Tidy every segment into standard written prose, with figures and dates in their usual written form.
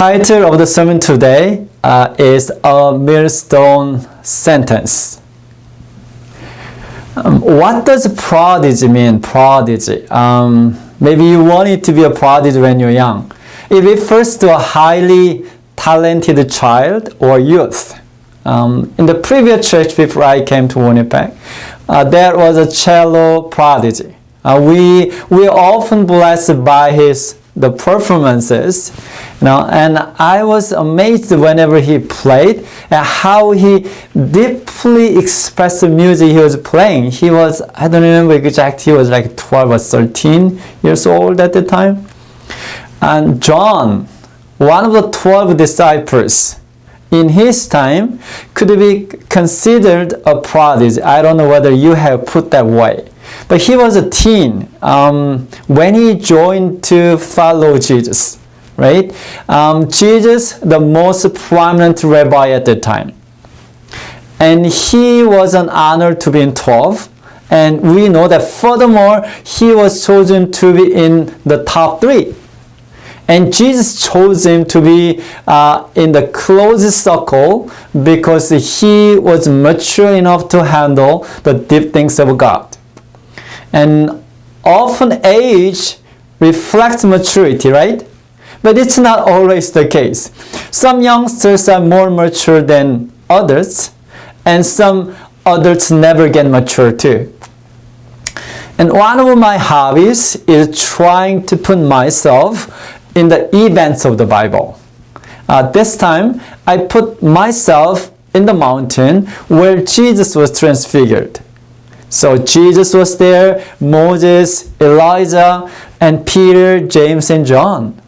Title of the sermon today is a Millstone sentence. What does prodigy mean? Prodigy. Maybe you wanted to be a prodigy when you're young. It refers to a highly talented child or youth. In the previous church before I came to Winnipeg, there was a cello prodigy. We are often blessed by the performances, and I was amazed whenever he played and how he deeply expressed the music he was playing. He was, I don't remember exactly, he was like 12 or 13 years old at the time. And John, one of the 12 disciples, in his time, could be considered a prodigy. I don't know whether you have put that way. But he was a teen when he joined to follow Jesus, right? Jesus, the most prominent rabbi at the time. And he was an honor to be in 12. And we know that furthermore, he was chosen to be in the top 3. And Jesus chose him to be in the closest circle because he was mature enough to handle the deep things of God. And often age reflects maturity, right? But it's not always the case. Some youngsters are more mature than others, and some adults never get mature too. And one of my hobbies is trying to put myself in the events of the Bible. This time, I put myself in the mountain where Jesus was transfigured. So Jesus was there, Moses, Elijah, and Peter, James, and John.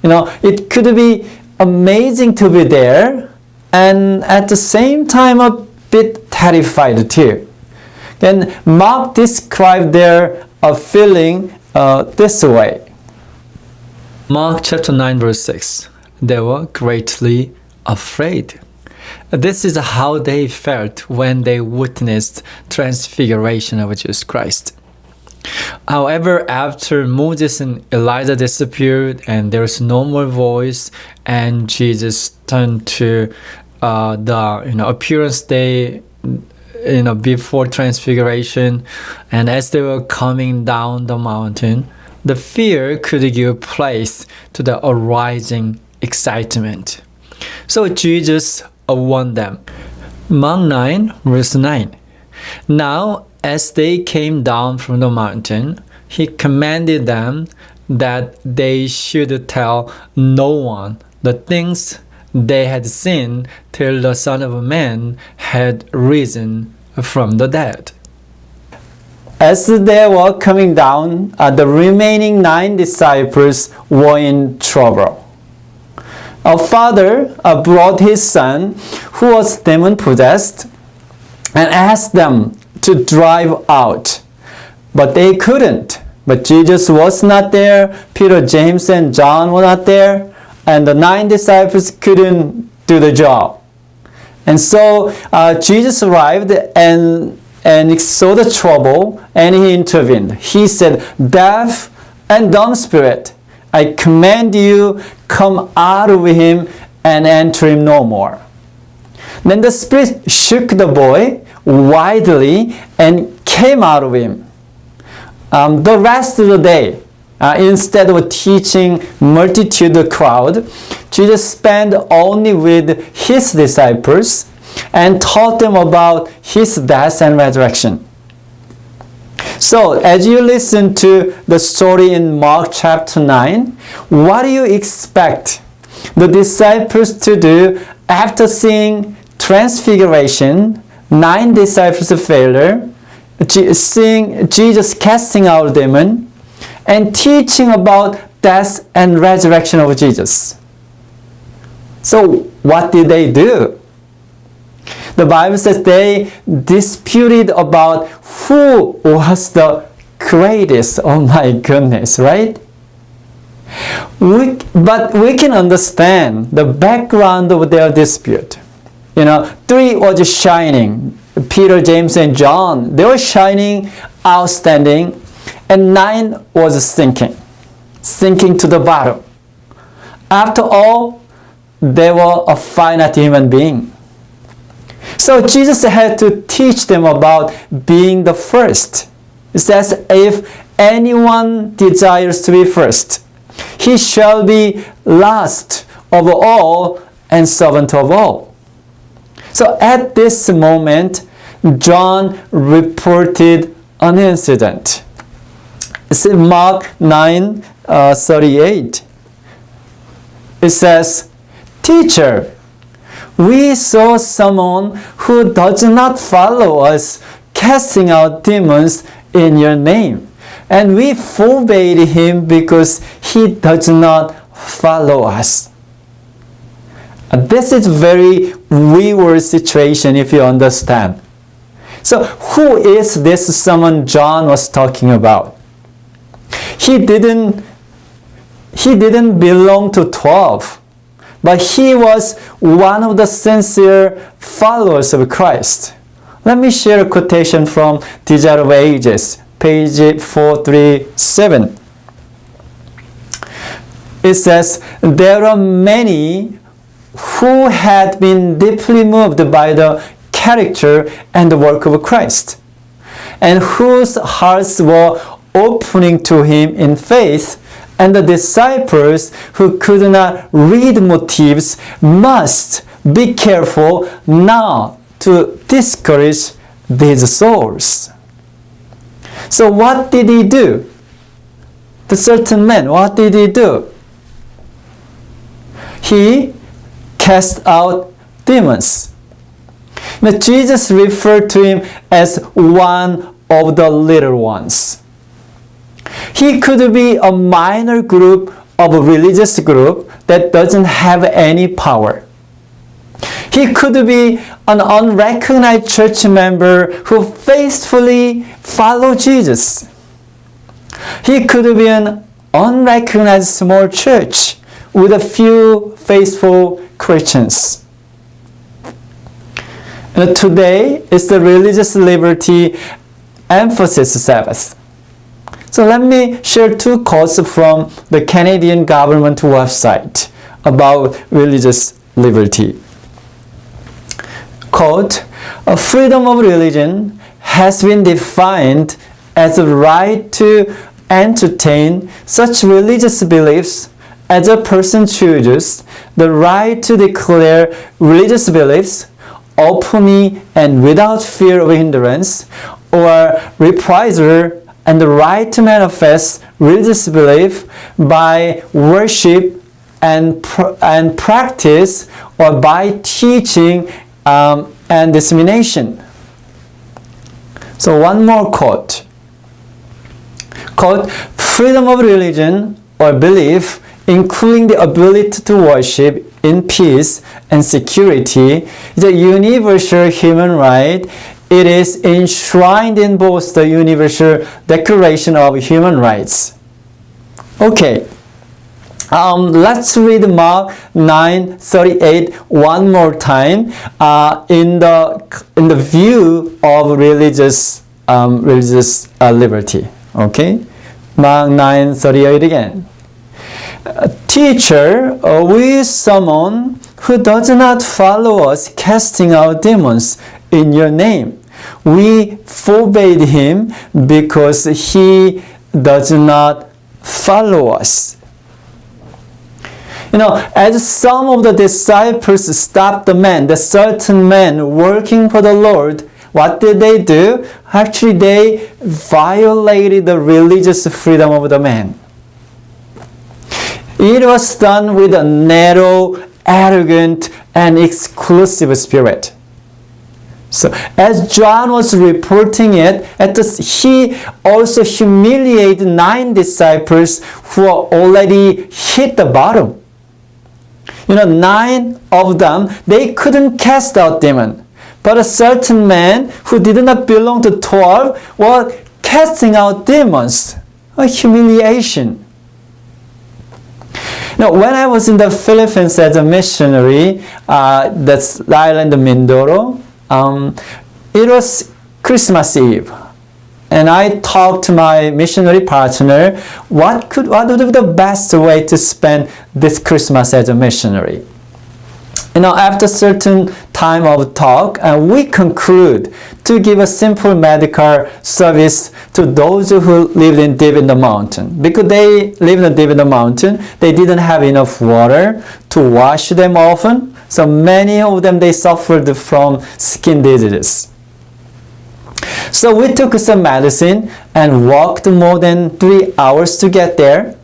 It could be amazing to be there, and at the same time a bit terrified too. Then Mark described their feeling this way. Mark chapter 9 verse 6. They were greatly afraid. This is how they felt when they witnessed transfiguration of Jesus Christ. However, after Moses and Elijah disappeared and there was no more voice, and Jesus turned to the appearance day before transfiguration, and as they were coming down the mountain, the fear could give place to the arising excitement. So Jesus warned them. Mark 9 verse 9. Now as they came down from the mountain, he commanded them that they should tell no one the things they had seen till the Son of Man had risen from the dead. As they were coming down, the remaining 9 disciples were in trouble. A father brought his son, who was demon-possessed, and asked them to drive out. But they couldn't. But Jesus was not there. Peter, James, and John were not there. And the 9 disciples couldn't do the job. And so Jesus arrived and saw the trouble, and he intervened. He said, "Deaf and dumb spirit, I command you, come out of him and enter him no more." Then the spirit shook the boy widely and came out of him. The rest of the day, instead of teaching the crowd, Jesus spent only with his disciples and taught them about his death and resurrection. So, as you listen to the story in Mark chapter 9, what do you expect the disciples to do after seeing transfiguration, 9 disciples' failure, seeing Jesus casting out demons, and teaching about death and resurrection of Jesus? So, what did they do? The Bible says they disputed about who was the greatest. Oh my goodness, right? But we can understand the background of their dispute. 3 was shining. Peter, James, and John, they were shining, outstanding. And 9 was sinking to the bottom. After all, they were a finite human being. So Jesus had to teach them about being the first. It says, if anyone desires to be first, he shall be last of all and servant of all. So at this moment, John reported an incident. It's in Mark 9:38. It says, "Teacher, we saw someone who does not follow us casting out demons in your name, and we forbade him because he does not follow us." This is very weird situation if you understand. So who is this someone John was talking about? He didn't belong to 12, but he was one of the sincere followers of Christ. Let me share a quotation from Desire of Ages, page 437. It says, "There are many who had been deeply moved by the character and the work of Christ, and whose hearts were opening to him in faith, and the disciples who could not read motives must be careful not to discourage these souls." So what did he do? The certain man, what did he do? He cast out demons. Now Jesus referred to him as one of the little ones. He could be a minor group of a religious group that doesn't have any power. He could be an unrecognized church member who faithfully followed Jesus. He could be an unrecognized small church with a few faithful Christians. And today is the Religious Liberty Emphasis Sabbath. So let me share two quotes from the Canadian government website about religious liberty. Quote, "Freedom of religion has been defined as a right to entertain such religious beliefs as a person chooses, the right to declare religious beliefs openly and without fear of hindrance or reprisal, and the right to manifest religious belief by worship and practice or by teaching and dissemination." So one more quote. Quote, "Freedom of religion or belief, including the ability to worship in peace and security, is a universal human right. It is enshrined in both the Universal Declaration of Human Rights." Okay, let's read Mark 9:38 one more time in the view of religious liberty. Okay, Mark 9:38 again. "Teacher, we someone who does not follow us casting out demons in your name. We forbade him because he does not follow us." You know, as some of the disciples stopped the certain man working for the Lord, what did they do? Actually, they violated the religious freedom of the man. It was done with a narrow, arrogant, and exclusive spirit. So, as John was reporting it, he also humiliated 9 disciples who already hit the bottom. You know, 9 of them, they couldn't cast out demons. But a certain man who did not belong to 12 was casting out demons. A humiliation. Now, when I was in the Philippines as a missionary, that's the island of Mindoro, it was Christmas Eve. And I talked to my missionary partner, what would be the best way to spend this Christmas as a missionary? After certain time of talk, we conclude to give a simple medical service to those who lived deep in the mountain. Because they lived deep in the mountain, they didn't have enough water to wash them often. So many of them, they suffered from skin diseases. So we took some medicine and walked more than 3 hours to get there.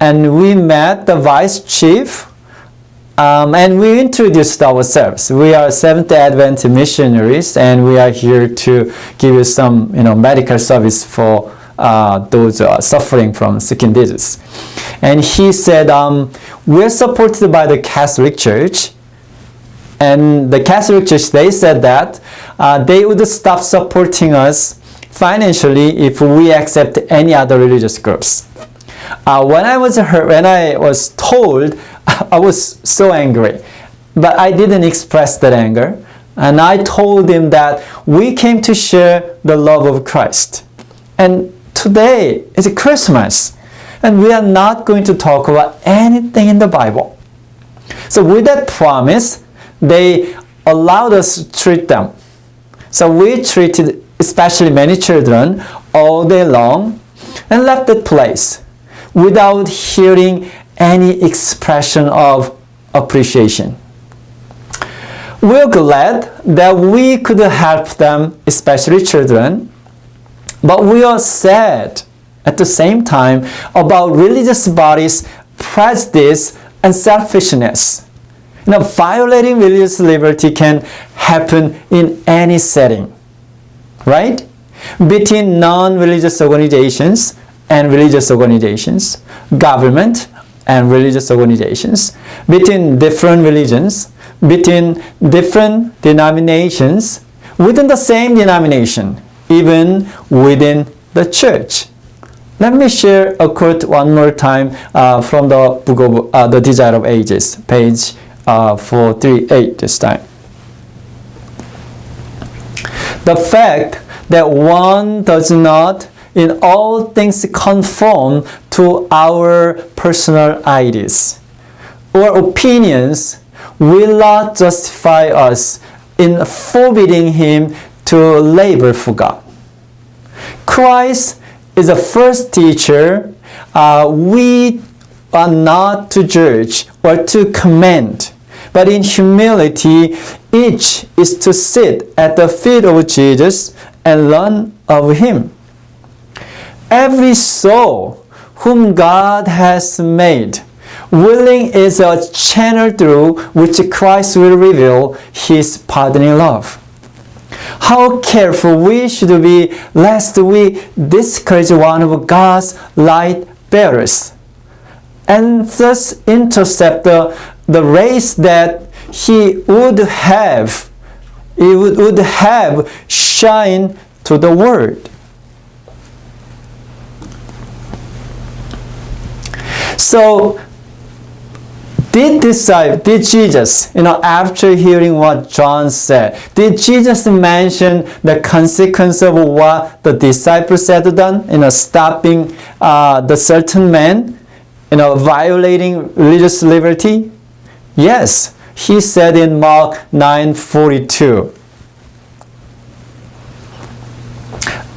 And we met the vice chief. And we introduced ourselves. We are Seventh-day Adventist missionaries, and we are here to give you some, medical service for those suffering from skin disease. And he said, we're supported by the Catholic Church. And the Catholic Church, they said that they would stop supporting us financially if we accept any other religious groups. When I was told, I was so angry, but I didn't express that anger. And I told him that we came to share the love of Christ. And today is Christmas, and we are not going to talk about anything in the Bible. So with that promise, they allowed us to treat them. So we treated especially many children all day long and left that place without hearing any expression of appreciation. We're glad that we could help them, especially children, but we are sad at the same time about religious bodies' prejudice and selfishness. Violating religious liberty can happen in any setting, right? Between non-religious organizations and religious organizations, government and religious organizations, between different religions, between different denominations, within the same denomination, even within the church. Let me share a quote one more time from the book of The Desire of Ages, page 438 this time. The fact that one does not in all things conform to our personal ideas or opinions will not justify us in forbidding him to labor for God. Christ is the first teacher. We are not to judge or to commend, but in humility, each is to sit at the feet of Jesus and learn of him. Every soul whom God has made, willing is a channel through which Christ will reveal his pardoning love. How careful we should be lest we discourage one of God's light bearers, and thus intercept the race that he would have shine to the world. So, did Jesus, after hearing what John said, did Jesus mention the consequence of what the disciples had done, stopping the certain man, violating religious liberty? Yes, he said in Mark 9:42.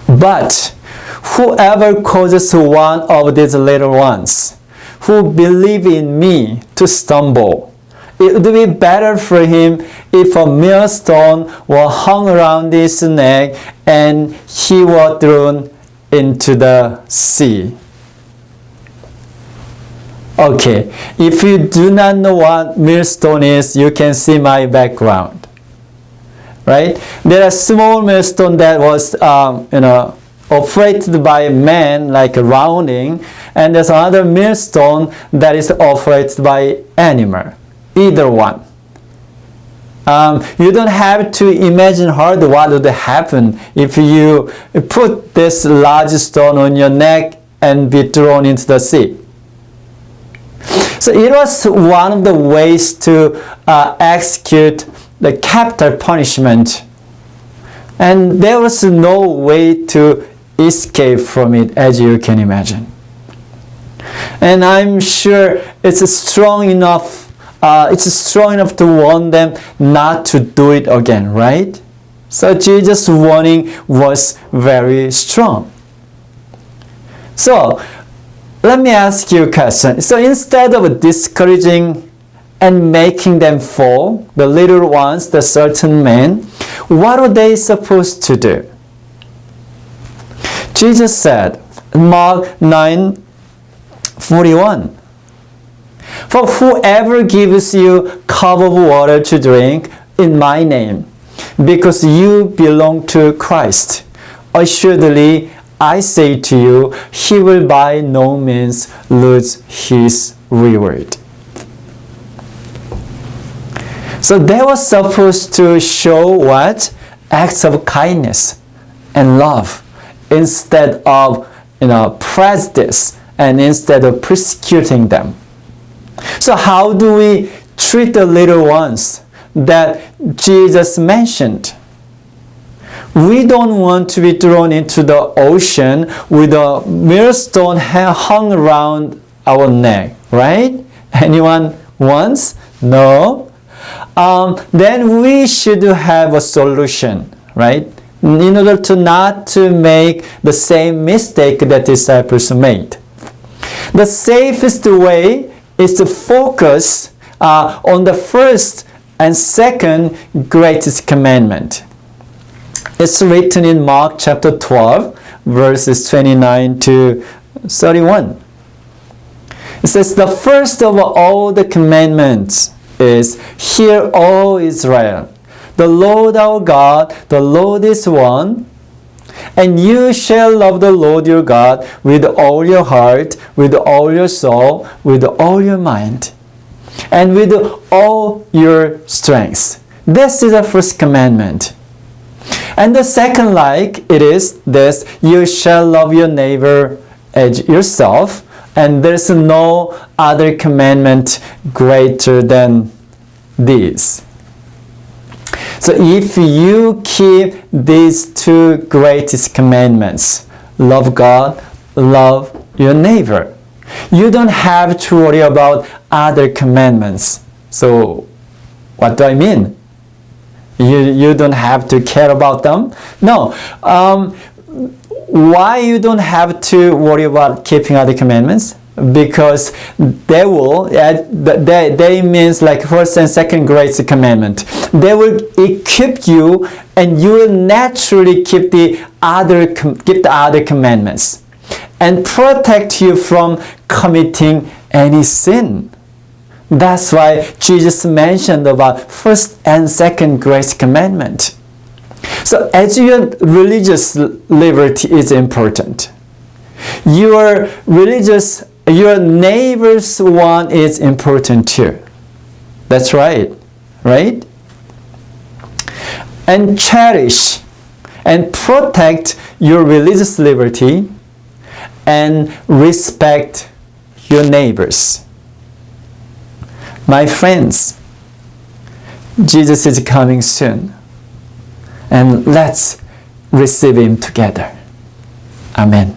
But whoever causes one of these little ones who believe in me to stumble, it would be better for him if a millstone were hung around his neck and he were thrown into the sea. Okay, if you do not know what millstone is, you can see my background. Right? There are small millstone that was, operated by man, like a rounding, and there's another millstone that is operated by animal. Either one. You don't have to imagine hard what would happen if you put this large stone on your neck and be thrown into the sea. So it was one of the ways to execute the capital punishment. And there was no way to escape from it, as you can imagine. And I'm sure it's strong enough it's strong enough to warn them not to do it again, right? So Jesus' warning was very strong. So let me ask you a question. So instead of discouraging and making them fall, the little ones, the certain men, what are they supposed to do? Jesus said, Mark 9:41, "For whoever gives you a cup of water to drink in my name, because you belong to Christ, assuredly I say to you, he will by no means lose his reward." So they were supposed to show what? Acts of kindness and love instead of prejudice and instead of persecuting them. So how do we treat the little ones that Jesus mentioned? We don't want to be thrown into the ocean with a millstone hung around our neck, right? Anyone wants? No? Then we should have a solution, right? In order to not to make the same mistake that disciples made. The safest way is to focus on the first and second greatest commandment. It's written in Mark chapter 12, verses 29 to 31. It says, "The first of all the commandments is, Hear, O Israel, the Lord our God, the Lord is one, and you shall love the Lord your God with all your heart, with all your soul, with all your mind, and with all your strength." This is the first commandment. And the second like it is this, "You shall love your neighbor as yourself," and there's no other commandment greater than these. So if you keep these two greatest commandments, love God, love your neighbor, you don't have to worry about other commandments. So what do I mean? You don't have to care about them? No. Why you don't have to worry about keeping other commandments? Because they means like first and second greatest commandment. They will equip you, and you will naturally keep the other commandments, and protect you from committing any sin. That's why Jesus mentioned about first and second greatest commandment. So as your religious liberty is important, your neighbor's one is important too. That's right, right? And cherish and protect your religious liberty and respect your neighbors. My friends, Jesus is coming soon, and let's receive Him together. Amen.